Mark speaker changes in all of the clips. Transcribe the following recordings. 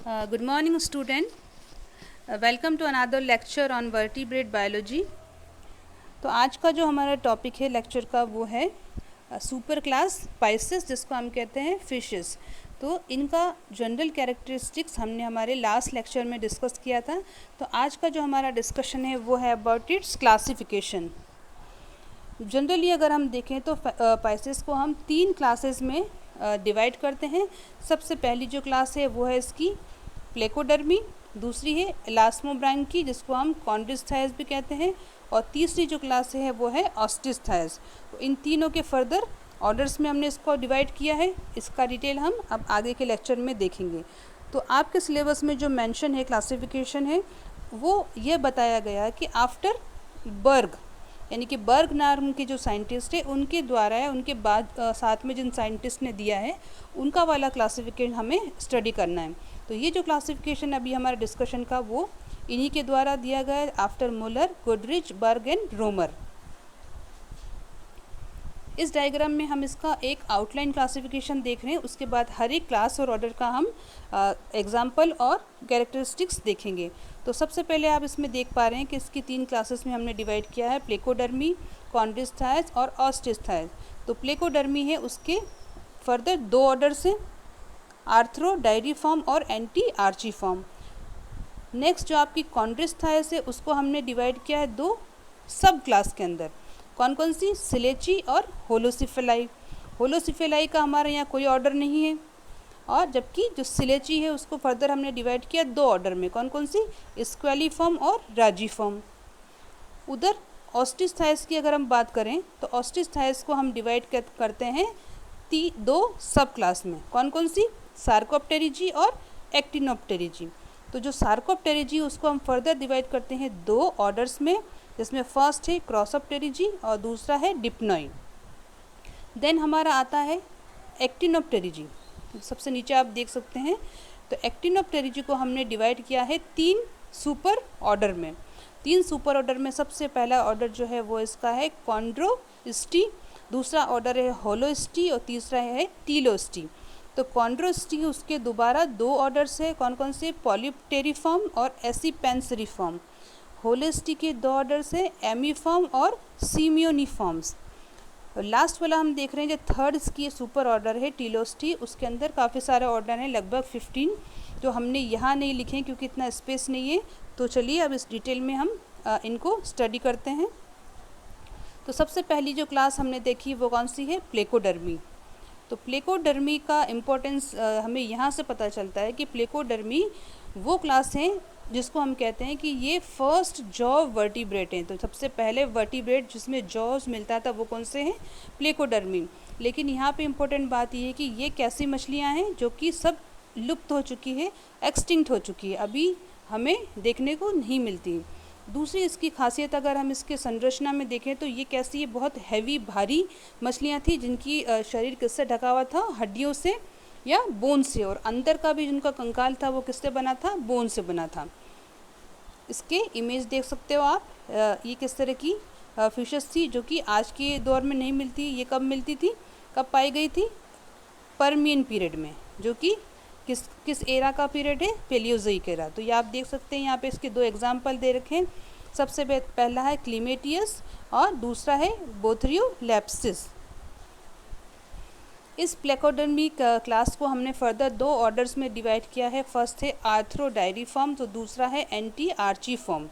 Speaker 1: Good morning, student. Welcome to another lecture on vertebrate biology. तो आज का जो हमारा टॉपिक है लेक्चर का वो है सुपर क्लास पाइसेस, जिसको हम कहते हैं फिशेस। तो इनका जनरल कैरेक्टरिस्टिक्स हमने हमारे लास्ट लेक्चर में डिस्कस किया था। तो आज का जो हमारा डिस्कशन है वो है अबाउट इट्स क्लासिफिकेशन। जनरली अगर हम देखें तो पाइसेस को हम 3 क्लासेस में डिवाइड करते हैं। सबसे पहली जो क्लास है वो है इसकी प्लेकोडर्मी, दूसरी है इलास्मोब्रांकी जिसको हम कॉन्ड्रिस्थाइस भी कहते हैं, और तीसरी जो क्लास है वो है ऑस्टिस्थाइस। तो इन तीनों के फर्दर ऑर्डर्स में हमने इसको डिवाइड किया है। इसका डिटेल हम अब आगे के लेक्चर में देखेंगे। तो आपके सिलेबस में जो मेंशन है क्लासिफिकेशन है वो ये बताया गया कि आफ्टर बर्ग, यानी कि बर्ग नाम के जो साइंटिस्ट है उनके द्वारा है, उनके बाद साथ में जिन साइंटिस्ट ने दिया है उनका वाला क्लासिफिकेशन हमें स्टडी करना है। तो ये जो क्लासिफिकेशन अभी हमारे डिस्कशन का वो इन्हीं के द्वारा दिया गया है, after Muller, Goodrich, Berg and Romer. इस डायग्राम में हम इसका एक आउटलाइन क्लासिफिकेशन देख रहे हैं, उसके बाद हर एक क्लास और ऑर्डर का हम एग्जाम्पल और कैरेक्टरिस्टिक्स देखेंगे। तो सबसे पहले आप इसमें देख पा रहे हैं कि इसकी 3 क्लासेस में हमने डिवाइड किया है, प्लेकोडर्मी, कॉन्ड्रिस्थाइस और ऑस्टिस्थाइस। तो प्लेकोडर्मी है, उसके फर्दर 2 ऑर्डर्स हैं, आर्थ्रो डायरीफॉर्म और एंटी आर्चीफॉर्म। नेक्स्ट जो आपकी कॉन्ड्रिस्थाइस है उसको हमने डिवाइड किया है 2 सब क्लास के अंदर। कौन कौन सी? सिलेची और होलोसिफेलाई। होलोसिफेलाई का हमारे यहाँ कोई ऑर्डर नहीं है, और जबकि जो सिलेची है उसको फर्दर हमने डिवाइड किया 2 ऑर्डर में। कौन कौन सी? स्क्वेलिफॉर्म और राजीफॉर्म। उधर ऑस्टिस्थाइस की अगर हम बात करें तो ऑस्टिस्थाइस को हम डिवाइड करते हैं 2 सब क्लास में। कौन कौन सी? सार्कोप्टेरिजी और एक्टिनोप्टेरिजी। तो जो सार्कोप्टेरिजी उसको हम फर्दर डिवाइड करते हैं 2 ऑर्डर्स में, जिसमें फर्स्ट है क्रॉसोप्टेरिजी और दूसरा है डिप्नोई। देन हमारा आता है एक्टिनोप्टेरिजी, सबसे नीचे आप देख सकते हैं। तो एक्टिनोप्टेरिजी को हमने डिवाइड किया है 3 सुपर ऑर्डर में। 3 सुपर ऑर्डर में सबसे पहला ऑर्डर जो है वो इसका है कॉन्ड्रोस्टी, दूसरा ऑर्डर है होलोस्टी और तीसरा है टीलोस्टी। तो कॉन्ड्रोस्टी उसके दोबारा 2 ऑर्डर्स है, कौन कौन से? पॉलीप्टेरिफॉर्म और एसिपेंसरिफॉर्म। होलोस्टी के 2 ऑर्डर्स है, एमीफॉर्म और सीमियोनिफॉर्म्स। लास्ट वाला हम देख रहे हैं जो थर्ड इसकी सुपर ऑर्डर है टीलोस्टी, उसके अंदर काफ़ी सारे ऑर्डर हैं, लगभग 15, जो हमने यहाँ नहीं लिखे हैं क्योंकि इतना स्पेस नहीं है। तो चलिए अब इस डिटेल में हम इनको स्टडी करते हैं। तो सबसे पहली जो क्लास हमने देखी वो कौन सी है? प्लेकोडर्मी। तो प्लेकोडर्मी का इम्पोर्टेंस हमें यहाँ से पता चलता है कि प्लेकोडर्मी वो क्लास है जिसको हम कहते हैं कि ये फर्स्ट जॉ वर्टिब्रेट हैं। तो सबसे पहले वर्टिब्रेट जिसमें जॉज मिलता था वो कौन से हैं? प्लेकोडर्मी। लेकिन यहाँ पे इम्पोर्टेंट बात ये है कि ये कैसी मछलियाँ हैं जो कि सब लुप्त हो चुकी है, एक्सटिंक्ट हो चुकी है, अभी हमें देखने को नहीं मिलती। दूसरी इसकी खासियत अगर हम इसके संरचना में देखें तो ये कैसी है? बहुत हैवी भारी मछलियाँ थी जिनकी शरीर किससे ढका हुआ था? हड्डियों से या बोन से, और अंदर का भी जिनका कंकाल था वो किससे बना था? बोन से बना था। इसके इमेज देख सकते हो आप। ये किस तरह की फिशेस थी जो कि आज के दौर में नहीं मिलती। ये कब मिलती थी, कब पाई गई थी? परमियन पीरियड में, जो कि किस एरा का पीरियड है? Paleozoic era. तो ये आप देख सकते हैं यहाँ पे इसके 2 एग्जाम्पल दे रखे हैं। सबसे पहला है क्लीमेटियस और दूसरा है बोथरियोलैप्सिस। इस प्लेकोडर्मी क्लास को हमने फर्दर 2 ऑर्डर्स में डिवाइड किया है। फर्स्ट है आर्थ्रो डायरीफॉर्म, तो दूसरा है एंटी आर्चीफॉर्म।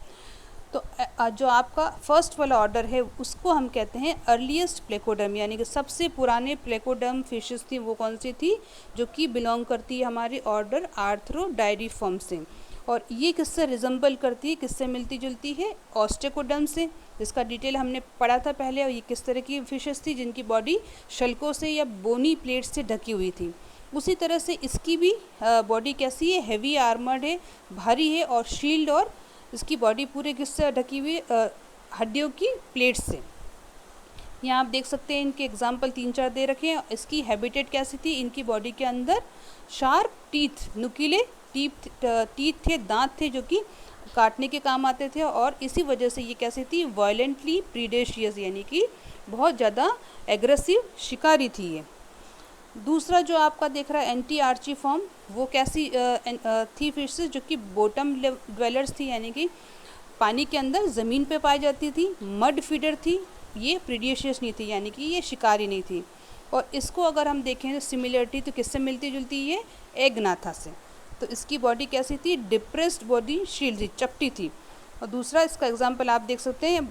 Speaker 1: तो जो आपका फर्स्ट वाला ऑर्डर है उसको हम कहते हैं अर्लीस्ट प्लेकोडर्म, यानी कि सबसे पुराने प्लेकोडर्म फिशेस थी वो कौन सी थी? जो कि बिलोंग करती है हमारे ऑर्डर आर्थ्रो डायरीफॉर्म से। और ये किससे रिजम्बल करती है, किससे मिलती जुलती है? ऑस्टेकोडर्म से, जिसका डिटेल हमने पढ़ा था पहले। और ये किस तरह की फिशेस थी जिनकी बॉडी शल्कों से या बोनी प्लेट से ढकी हुई थी। उसी तरह से इसकी भी बॉडी कैसी है? हैवी आर्मर्ड है, भारी है, और शील्ड, और इसकी बॉडी पूरे किससे ढकी हुई? हड्डियों की प्लेट से। यहाँ आप देख सकते हैं इनके एग्जाम्पल 3-4 दे रखे हैं। इसकी हैबिटेट कैसी थी? इनकी बॉडी के अंदर शार्प टीथ, नुकीले टीथ थे, दांत थे जो कि काटने के काम आते थे, और इसी वजह से ये कैसी थी? वायलेंटली प्रीडेशियस, यानी कि बहुत ज़्यादा एग्रेसिव शिकारी थी ये। दूसरा जो आपका दिख रहा है एंटी आर्ची फॉर्म, वो कैसी थी फिशेस जो कि बॉटम ड्वेलर्स थी, यानी कि पानी के अंदर ज़मीन पे पाई जाती थी, मड फीडर थी, ये प्रीडेशियस नहीं थी, यानी कि ये शिकारी नहीं थी। और इसको अगर हम देखें तो सिमिलरिटी तो किससे मिलती जुलती, ये एग्नाथा से। तो इसकी बॉडी कैसी थी, डिप्रेस्ड बॉडी शील्ड थी, चपटी थी। और दूसरा इसका एग्जांपल आप देख सकते हैं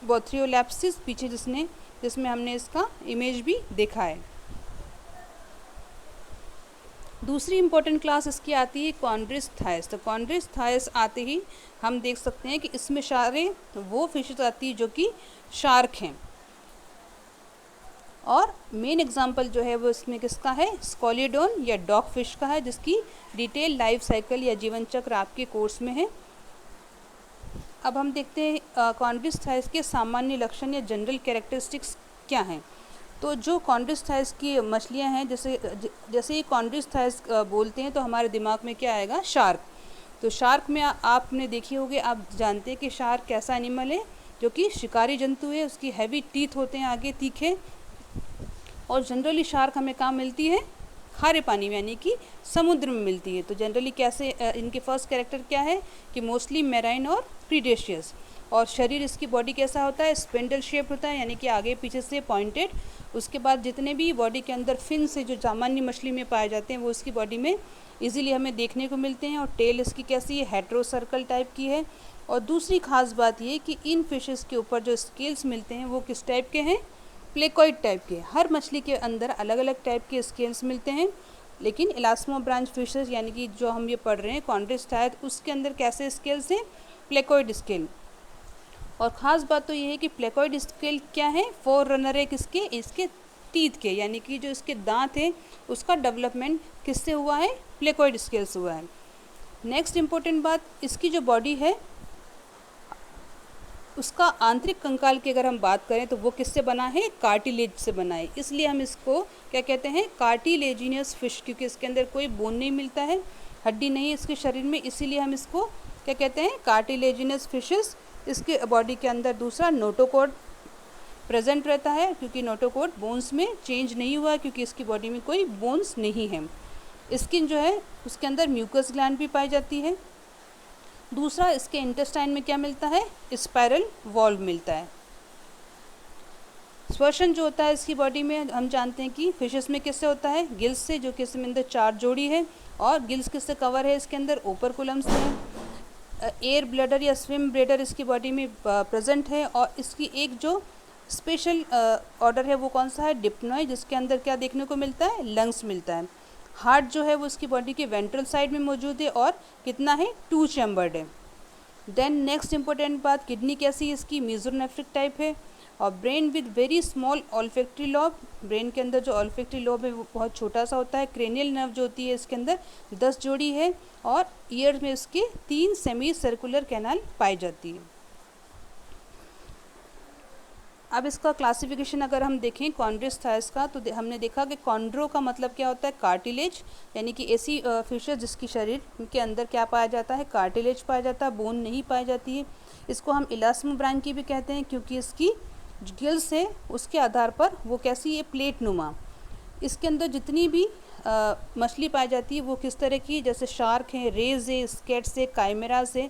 Speaker 1: बोथ्रियोलैप्सिस पीछे जिसमें हमने इसका इमेज भी देखा है। दूसरी इंपॉर्टेंट क्लास इसकी आती है कॉन्ड्रिस थायस। तो कॉन्ड्रिस थायस आते ही हम देख सकते हैं कि इसमें सारे वो फिशेस आती है जो कि शार्क हैं। और मेन एग्जांपल जो है वो इसमें किसका है, स्कॉलिडोन या डॉग फिश का है, जिसकी डिटेल लाइफ साइकिल या जीवन चक्र आपके कोर्स में है। अब हम देखते हैं कॉन्ड्रिस थायस के सामान्य लक्षण या जनरल कैरेक्टरिस्टिक्स क्या हैं। तो जो कॉन्ड्रिस थायस की मछलियां हैं, जैसे ही कॉन्ड्रिस थायस बोलते हैं तो हमारे दिमाग में क्या आएगा, शार्क। तो शार्क में आपने देखी होगी, आप जानते हैं कि शार्क कैसा एनिमल है, जो कि शिकारी जंतु है। उसकी हैवी टीथ होते हैं आगे तीखे। और जनरली शार्क हमें कहाँ मिलती है, खारे पानी में, यानी कि समुद्र में मिलती है। तो जनरली कैसे इनके फर्स्ट कैरेक्टर क्या है कि मोस्टली मैराइन और प्रीडेशियस। और शरीर इसकी बॉडी कैसा होता है, स्पेंडल शेप होता है, यानी कि आगे पीछे से पॉइंटेड। उसके बाद जितने भी बॉडी के अंदर फिन से जो सामान्य मछली में पाए जाते हैं वो इसकी बॉडी में इजीली हमें देखने को मिलते हैं। और टेल इसकी कैसी है, हेट्रो सर्कल टाइप की है। और दूसरी खास बात ये कि इन फिशेस के ऊपर जो स्केल्स मिलते हैं वो किस टाइप के हैं, प्लेकॉइड टाइप के। हर मछली के अंदर अलग अलग टाइप के स्केल्स मिलते हैं, लेकिन इलास्मो ब्रांच फिशेस यानी कि जो हम ये पढ़ रहे हैं कॉन्ड्रिस थायस, उसके अंदर कैसे स्केल्स हैं, प्लेकॉइड स्केल। और ख़ास बात तो ये है कि प्लेकॉइड स्केल क्या है, फोर रनर है किसके, इसके टीथ के, यानी कि जो इसके दांत है उसका डेवलपमेंट किससे हुआ है, प्लेकॉइड स्केल से हुआ है। नेक्स्ट इम्पोर्टेंट बात, इसकी जो बॉडी है उसका आंतरिक कंकाल की अगर हम बात करें तो वो किससे बना है, कार्टिलेज से बना है। इसलिए हम इसको क्या कहते हैं, कार्टिलेजिनियस फिश, क्योंकि इसके अंदर कोई बोन नहीं मिलता है, हड्डी नहीं है इसके शरीर में, इसीलिए हम इसको क्या कहते हैं, कार्टिलेजिनस फिशेस। इसके बॉडी के अंदर दूसरा नोटोकॉर्ड प्रेजेंट रहता है, क्योंकि नोटोकॉर्ड बोन्स में चेंज नहीं हुआ, क्योंकि इसकी बॉडी में कोई बोन्स नहीं है। स्किन जो है उसके अंदर म्यूकस ग्लैंड भी पाई जाती है। दूसरा, इसके इंटेस्टाइन में क्या मिलता है, स्पाइरल वॉल्व मिलता है। श्वसन जो होता है इसकी बॉडी में हम जानते हैं कि फिशेस में किससे होता है, गिल्स से, जो कि इसमें अंदर 4 जोड़ी है। और गिल्स किससे कवर है, इसके अंदर ओपरकुलम से है। एयर ब्लैडर या स्विम ब्लैडर इसकी बॉडी में प्रेजेंट है। और इसकी एक जो स्पेशल ऑर्डर है वो कौन सा है, डिप्नॉय, जिसके अंदर क्या देखने को मिलता है, लंग्स मिलता है। हार्ट जो है वो इसकी बॉडी के वेंट्रल साइड में मौजूद है और कितना है, 2 चैम्बर्ड है। देन नेक्स्ट इंपॉर्टेंट बात, किडनी कैसी है इसकी, मीजोनेफ्रिक टाइप है। और brain with very small olfactory lobe, brain के अंदर जो ऑल्फैक्टरी लॉब है वो बहुत छोटा सा होता है। क्रेनियल नर्व जो होती है इसके अंदर 10 जोड़ी है। और ईयर में इसके 3 सेमी सर्कुलर कैनाल पाई जाती है। अब इसका क्लासिफिकेशन अगर हम देखें कॉन्ड्रिस थायस का, तो हमने देखा कि कॉन्ड्रो का मतलब क्या होता है, कार्टिलेज, यानी कि ऐसी फिशेस जिसकी शरीर के अंदर क्या पाया जाता है, कार्टिलेज पाया जाता है, बोन नहीं पाई जाती है। इसको हम इलास्मो ब्रांच की भी कहते हैं, क्योंकि इसकी गिल्स है उसके आधार पर वो कैसी है, प्लेट नुमा। इसके अंदर जितनी भी मछली पाई जाती है वो किस तरह की, जैसे शार्क है, रेज है, स्केट्स है, काइमेरास है,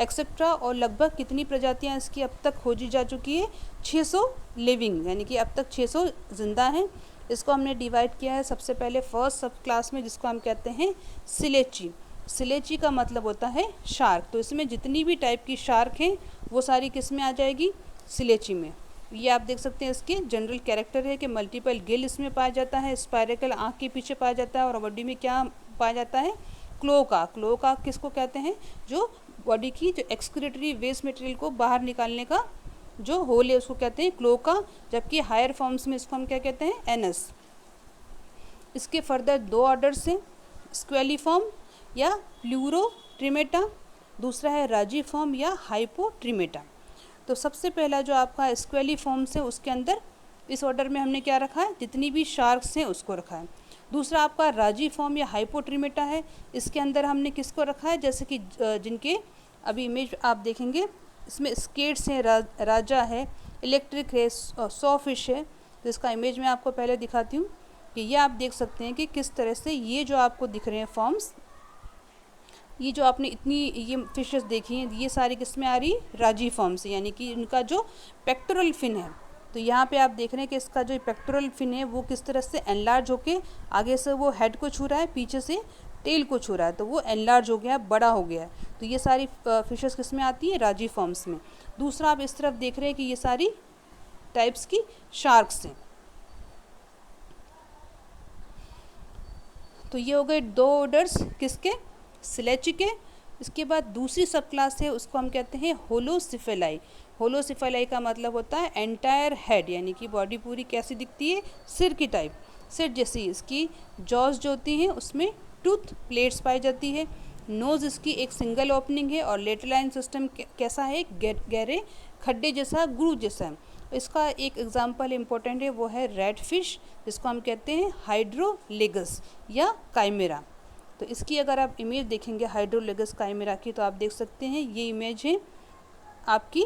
Speaker 1: एक्सेट्रा। और लगभग कितनी प्रजातियां इसकी अब तक खोजी जा चुकी है, 600 लिविंग, यानी कि अब तक 600 जिंदा हैं। इसको हमने डिवाइड किया है सबसे पहले फर्स्ट सब क्लास में, जिसको हम कहते हैं सिलेची। सिलेची का मतलब होता है शार्क। तो इसमें जितनी भी टाइप की शार्क हैं वो सारी किस में आ जाएगी, सिलेची में। ये आप देख सकते हैं इसके जनरल कैरेक्टर है कि मल्टीपल गिल इसमें पाया जाता है, स्पायरेकल आँख के पीछे पाया जाता है। और बॉडी में क्या पाया जाता है, क्लोका। क्लोका किसको कहते हैं, जो बॉडी की जो एक्सक्रीटरी वेस्ट मटेरियल को बाहर निकालने का जो होल है उसको कहते हैं क्लोका। जबकि हायर फॉर्म्स में इसको हम क्या कहते हैं, एनस। इसके फर्दर 2 ऑर्डर्स हैं, स्क्वेलिफॉर्म या प्लूरोट्रिमेटा, दूसरा है राजीफॉर्म या हाइपोट्रिमेटा। तो सबसे पहला जो आपका स्क्वेलिफॉर्म्स है उसके अंदर इस ऑर्डर में हमने क्या रखा है, जितनी भी शार्क्स हैं उसको रखा है। दूसरा आपका राजीफॉर्म या हाइपोट्रिमेटा है, इसके अंदर हमने किसको रखा है, जैसे कि जिनके अभी इमेज आप देखेंगे इसमें स्केट्स हैं, राजा है, इलेक्ट्रिक है, सॉ फिश है। तो इसका इमेज मैं आपको पहले दिखाती हूँ। कि ये आप देख सकते हैं कि किस तरह से ये जो आपको दिख रहे हैं फॉर्म्स, ये जो आपने इतनी ये फिशेस देखी हैं, ये सारी किस में आ रही, राजी फॉर्म से, यानी कि इनका जो पेक्टोरल फिन है। तो यहाँ पे आप देख रहे हैं कि इसका जो पेक्टोरल फिन है वो किस तरह से एनलार्ज होके आगे से वो हेड को छू रहा है, पीछे से टेल को छू रहा है, तो वो एनलार्ज हो गया, बड़ा हो गया है। तो ये सारी फिशेस किस में आती है, राजी फॉर्म्स में। दूसरा आप इस तरफ देख रहे हैं कि ये सारी टाइप्स की शार्क्स हैं। तो ये हो गए 2 ऑर्डर्स किसके, सिलेची के। इसके बाद दूसरी सब क्लास है, उसको हम कहते हैं होलोसिफेलाई। होलोसिफेलाई का मतलब होता है एंटायर हेड, यानी कि बॉडी पूरी कैसी दिखती है, सिर की टाइप, सिर जैसी। इसकी जॉज जो होती हैं उसमें टूथ प्लेट्स पाई जाती है। नोज़ इसकी एक सिंगल ओपनिंग है और लेटरलाइन सिस्टम कैसा है, गहरे खड्डे जैसा, ग्रूव जैसा है। इसका एक एग्जाम्पल इम्पोर्टेंट है, वो है रेड फिश, जिसको हम कहते हैं हाइड्रोलेगस या काइमेरा। तो इसकी अगर आप इमेज देखेंगे हाइड्रोलेगस काइमेरा की, तो आप देख सकते हैं ये इमेज है आपकी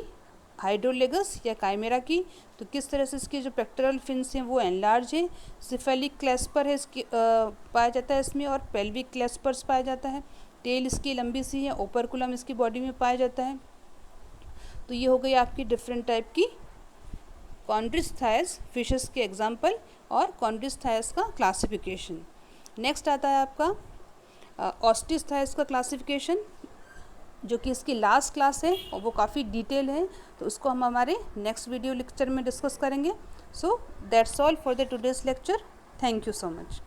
Speaker 1: हाइड्रोलेगस या काइमेरा की। तो किस तरह से इसके जो पेक्टोरल फिन्स हैं वो एनलार्ज है, सिफेलिक क्लेस्पर है इसकी पाया जाता है इसमें, और पेल्विक क्लेस्पर्स पाया जाता है। टेल इसकी लंबी सी है, ओपरकुलम इसकी बॉडी में पाया जाता है। तो ये हो गई आपकी डिफरेंट टाइप की कॉन्ड्रिस्थायस फिशेस के एग्जाम्पल और कॉन्ड्रिस्थायस का क्लासिफिकेशन। नेक्स्ट आता है आपका ऑस्टिस्थायस का क्लासिफिकेशन, जो कि इसकी लास्ट क्लास है और वो काफ़ी डिटेल है, तो उसको हम हमारे नेक्स्ट वीडियो लेक्चर में डिस्कस करेंगे। So that's all for the today's lecture. Thank you so much.